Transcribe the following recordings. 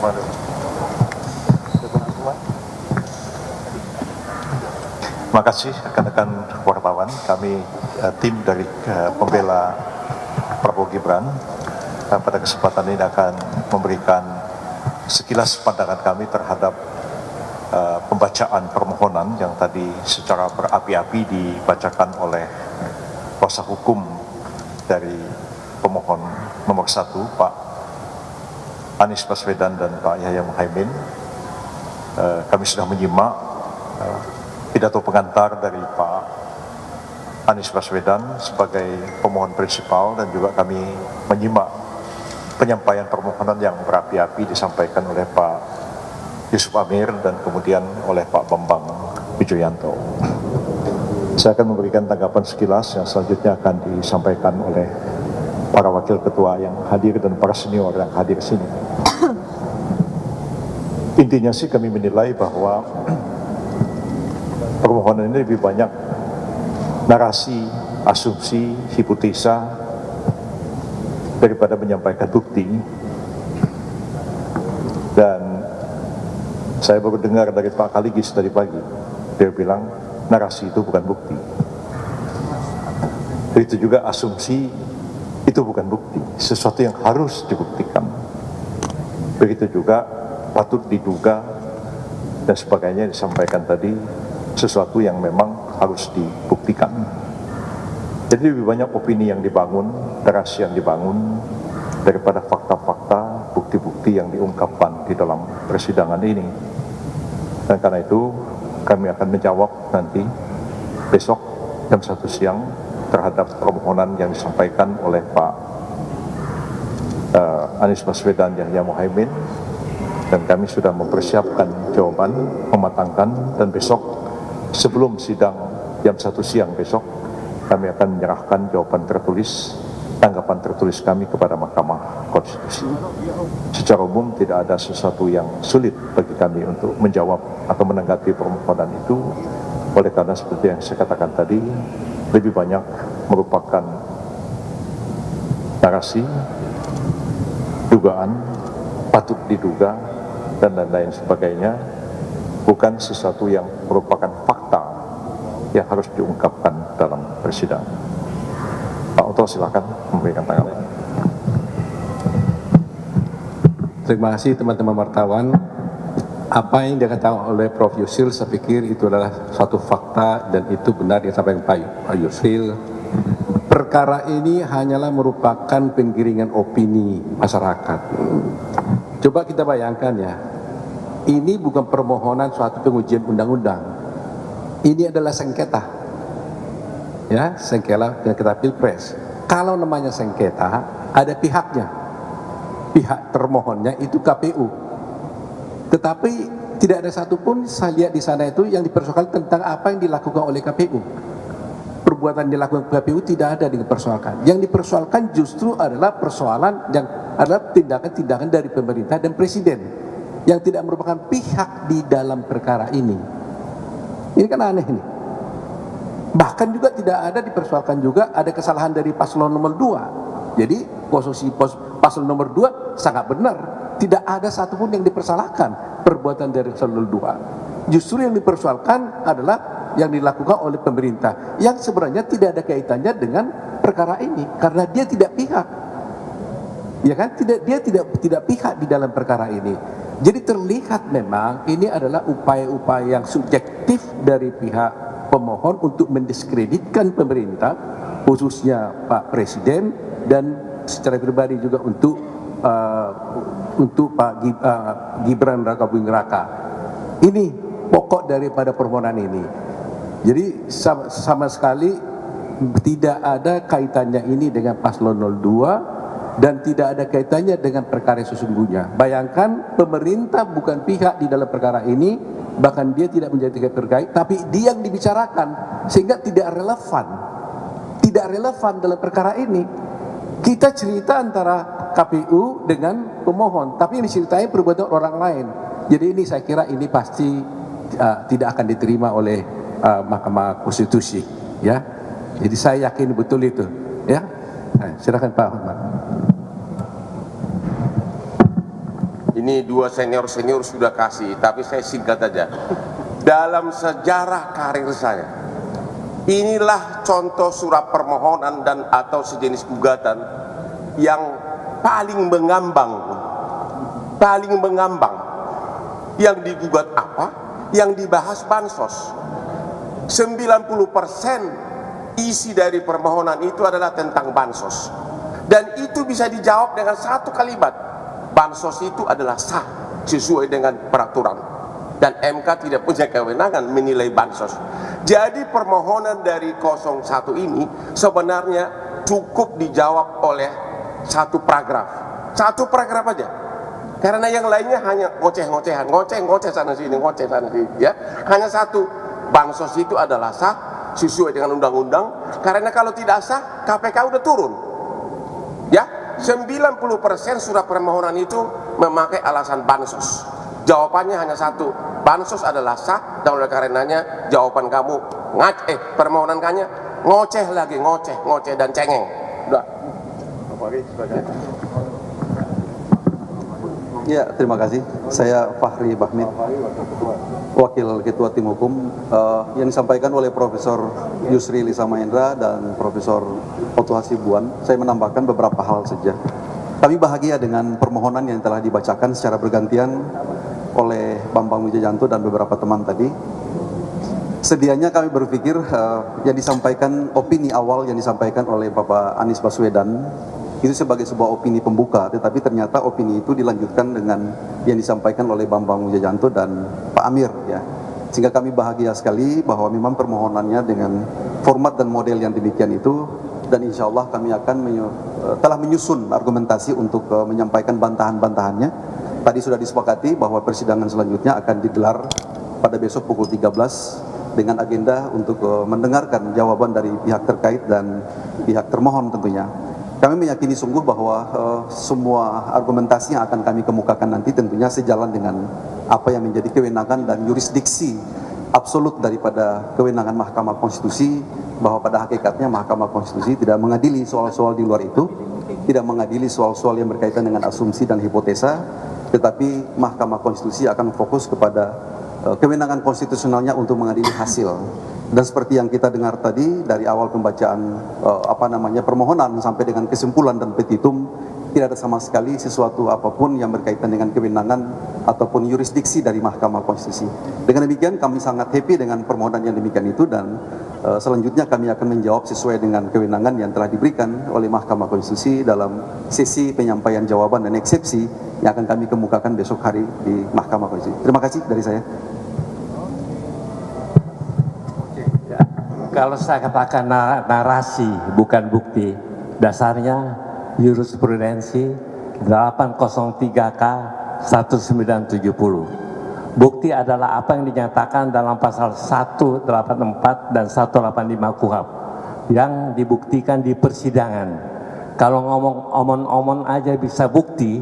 Terima kasih rekan-rekan wartawan. Kami tim dari pembela Prabowo Gibran pada kesempatan ini akan memberikan sekilas pandangan kami terhadap pembacaan permohonan yang tadi secara berapi-api dibacakan oleh kuasa hukum dari pemohon nomor 1, Pak Anies Baswedan dan Pak Yahya Muhaimin. Kami sudah menyimak pidato pengantar dari Pak Anies Baswedan sebagai pemohon prinsipal, dan juga kami menyimak penyampaian permohonan yang berapi-api disampaikan oleh Pak Yusuf Amir dan kemudian oleh Pak Bambang Wijoyanto. Saya akan memberikan tanggapan sekilas yang selanjutnya akan disampaikan oleh para wakil ketua yang hadir dan para senior yang hadir di sini. Intinya sih kami menilai bahwa permohonan ini lebih banyak narasi, asumsi, hipotesa daripada menyampaikan bukti. Dan saya baru dengar dari Pak Kaligis tadi pagi, dia bilang narasi itu bukan bukti. Begitu juga asumsi itu bukan bukti, sesuatu yang harus dibuktikan. Begitu juga patut diduga dan sebagainya disampaikan tadi, sesuatu yang memang harus dibuktikan. Jadi lebih banyak opini yang dibangun, narasi yang dibangun daripada fakta-fakta, bukti-bukti yang diungkapkan di dalam persidangan ini. Dan karena itu kami akan menjawab nanti besok jam 1 siang terhadap permohonan yang disampaikan oleh Pak Anies Baswedan dan Yahya Muhaimin, dan kami sudah mempersiapkan jawaban, mematangkan, dan besok sebelum sidang jam 1 siang besok kami akan menyerahkan jawaban tertulis, tanggapan tertulis kami kepada Mahkamah Konstitusi. Secara umum tidak ada sesuatu yang sulit bagi kami untuk menjawab atau menanggapi permohonan itu, oleh karena seperti yang saya katakan tadi, lebih banyak merupakan narasi, dugaan, patut diduga, dan lain-lain sebagainya, bukan sesuatu yang merupakan fakta yang harus diungkapkan dalam persidangan. Pak Oto, silakan memberikan tanggapan. Terima kasih teman-teman wartawan. Apa yang dikatakan oleh Prof. Yusril, saya pikir itu adalah suatu fakta dan itu benar yang disampaikan Pak Yusril. Perkara ini hanyalah merupakan penggiringan opini masyarakat. Coba kita bayangkan ya, ini bukan permohonan suatu pengujian undang-undang. Ini adalah sengketa, ya, sengketa Pilpres. Kalau namanya sengketa, ada pihaknya. Pihak termohonnya itu KPU. Tetapi tidak ada satupun saya lihat di sana itu yang dipersoalkan tentang apa yang dilakukan oleh KPU. Perbuatan yang dilakukan KPU tidak ada dipersoalkan. Yang dipersoalkan justru adalah persoalan yang adalah tindakan-tindakan dari pemerintah dan presiden yang tidak merupakan pihak di dalam perkara ini. Ini kan aneh nih. Bahkan juga tidak ada dipersoalkan juga ada kesalahan dari paslon nomor 2. Jadi posisi paslon nomor 2 sangat benar. Tidak ada satupun yang dipersalahkan perbuatan dari paslon nomor 2. Justru yang dipersoalkan adalah yang dilakukan oleh pemerintah yang sebenarnya tidak ada kaitannya dengan perkara ini karena dia tidak pihak. Ya kan? Dia tidak pihak di dalam perkara ini. Jadi terlihat memang ini adalah upaya-upaya yang subjektif dari pihak pemohon untuk mendiskreditkan pemerintah, khususnya Pak Presiden, dan secara pribadi juga untuk Pak Gibran Rakabuming Raka. Ini pokok daripada permohonan ini. Jadi sama sekali tidak ada kaitannya ini dengan paslon 02 dan tidak ada kaitannya dengan perkara sesungguhnya. Bayangkan pemerintah bukan pihak di dalam perkara ini, bahkan dia tidak menjadi terkait, tapi dia yang dibicarakan sehingga tidak relevan dalam perkara ini. Kita cerita antara KPU dengan pemohon, tapi ini ceritanya perbuatan orang lain. Jadi ini saya kira ini pasti tidak akan diterima oleh Mahkamah Konstitusi, ya. Jadi saya yakin betul itu, ya. Nah, silakan Pak Ahmad. Ini dua senior-senior sudah kasih, tapi saya singkat aja. Dalam sejarah karir saya, inilah contoh surat permohonan dan atau sejenis gugatan yang paling mengambang. Yang digugat apa? Yang dibahas bansos. 90% isi dari permohonan itu adalah tentang bansos. Dan itu bisa dijawab dengan satu kalimat. Bansos itu adalah sah sesuai dengan peraturan. Dan MK tidak punya kewenangan menilai bansos. Jadi permohonan dari 01 ini sebenarnya cukup dijawab oleh satu paragraf. Satu paragraf aja. Karena yang lainnya hanya ngoceh-ngocehan, ngoceh sana sini, ya. Hanya satu, bansos itu adalah sah sesuai dengan undang-undang. Karena kalau tidak sah, KPK udah turun. Ya, 90% surat permohonan itu memakai alasan bansos. Jawabannya hanya satu, bansos adalah sah, dan oleh karenanya jawaban kamu permohonan kanya ngoceh lagi, ngoceh dan cengeng. Udah. Ya, terima kasih. Saya Fahri Bahmid, Wakil Ketua Tim Hukum, yang disampaikan oleh Profesor Yusri Lisa Mahendra dan Profesor Oto Hasibuan. Saya menambahkan beberapa hal saja. Kami bahagia dengan permohonan yang telah dibacakan secara bergantian oleh Bambang Wijayanto dan beberapa teman tadi. Sedianya kami berpikir yang disampaikan, opini awal yang disampaikan oleh Bapak Anies Baswedan itu sebagai sebuah opini pembuka, tetapi ternyata opini itu dilanjutkan dengan yang disampaikan oleh Bambang Wijayanto dan Pak Amir, ya. Sehingga kami bahagia sekali bahwa memang permohonannya dengan format dan model yang demikian itu, dan insya Allah kami akan telah menyusun argumentasi untuk menyampaikan bantahan-bantahannya. Tadi sudah disepakati bahwa persidangan selanjutnya akan digelar pada besok pukul 13 dengan agenda untuk mendengarkan jawaban dari pihak terkait dan pihak termohon tentunya. Kami meyakini sungguh bahwa semua argumentasi yang akan kami kemukakan nanti tentunya sejalan dengan apa yang menjadi kewenangan dan yurisdiksi absolut daripada kewenangan Mahkamah Konstitusi, bahwa pada hakikatnya Mahkamah Konstitusi tidak mengadili soal-soal di luar itu, tidak mengadili soal-soal yang berkaitan dengan asumsi dan hipotesa, tetapi Mahkamah Konstitusi akan fokus kepada kewenangan konstitusionalnya untuk mengadili hasil. Dan seperti yang kita dengar tadi dari awal pembacaan permohonan sampai dengan kesimpulan dan petitum, tidak ada sama sekali sesuatu apapun yang berkaitan dengan kewenangan ataupun yurisdiksi dari Mahkamah Konstitusi. Dengan demikian kami sangat happy dengan permohonan yang demikian itu, dan selanjutnya kami akan menjawab sesuai dengan kewenangan yang telah diberikan oleh Mahkamah Konstitusi dalam sesi penyampaian jawaban dan eksepsi yang akan kami kemukakan besok hari di Mahkamah Konstitusi. Terima kasih dari saya. Kalau saya katakan narasi bukan bukti, dasarnya jurisprudensi 803K 1970. Bukti adalah apa yang dinyatakan dalam pasal 184 dan 185 KUHP yang dibuktikan di persidangan. Kalau ngomong omon-omon aja bisa bukti,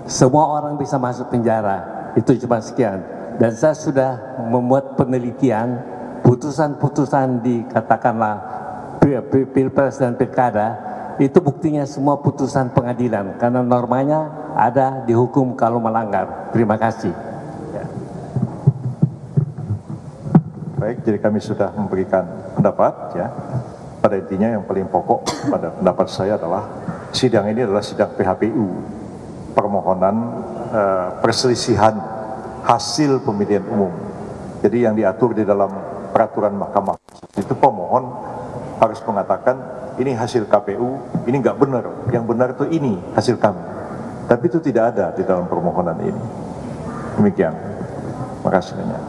semua orang bisa masuk penjara. Itu cuma sekian. Dan saya sudah membuat penelitian, putusan-putusan di katakanlah Pilpres dan Pilkada, itu buktinya semua putusan pengadilan, karena normanya ada dihukum kalau melanggar. Terima kasih. Baik, jadi kami sudah memberikan pendapat, ya. Pada intinya yang paling pokok pada pendapat saya adalah sidang ini adalah sidang PHPU, permohonan perselisihan hasil pemilihan umum. Jadi yang diatur di dalam peraturan Mahkamah itu, pemohon harus mengatakan ini hasil KPU, ini nggak benar, yang benar itu ini hasil kami. Tapi itu tidak ada di dalam permohonan ini. Demikian. Terima kasih banyak.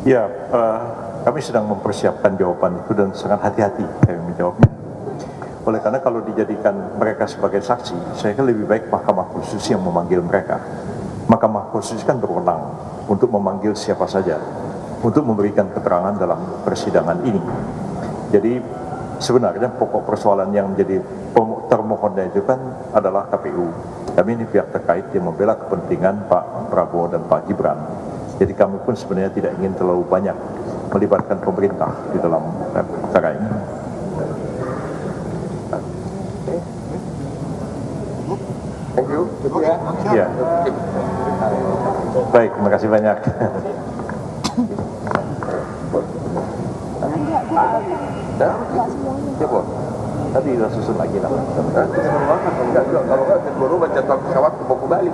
Ya, kami sedang mempersiapkan jawaban itu dan sangat hati-hati kami menjawabnya. Oleh karena kalau dijadikan mereka sebagai saksi, saya kira lebih baik Mahkamah Konstitusi yang memanggil mereka. Mahkamah Konstitusi kan berwenang untuk memanggil siapa saja untuk memberikan keterangan dalam persidangan ini. Jadi sebenarnya pokok persoalan yang menjadi termohonnya itu kan adalah KPU. Kami ini pihak terkait yang membela kepentingan Pak Prabowo dan Pak Gibran. Jadi kami pun sebenarnya tidak ingin terlalu banyak melibatkan pemerintah di dalam perkara ini. Thank you. Ya. Baik, terima kasih banyak. Tadi udah susun lagi lah. Kalau nggak, kalau nggak, baru baca pesawat ke Bali.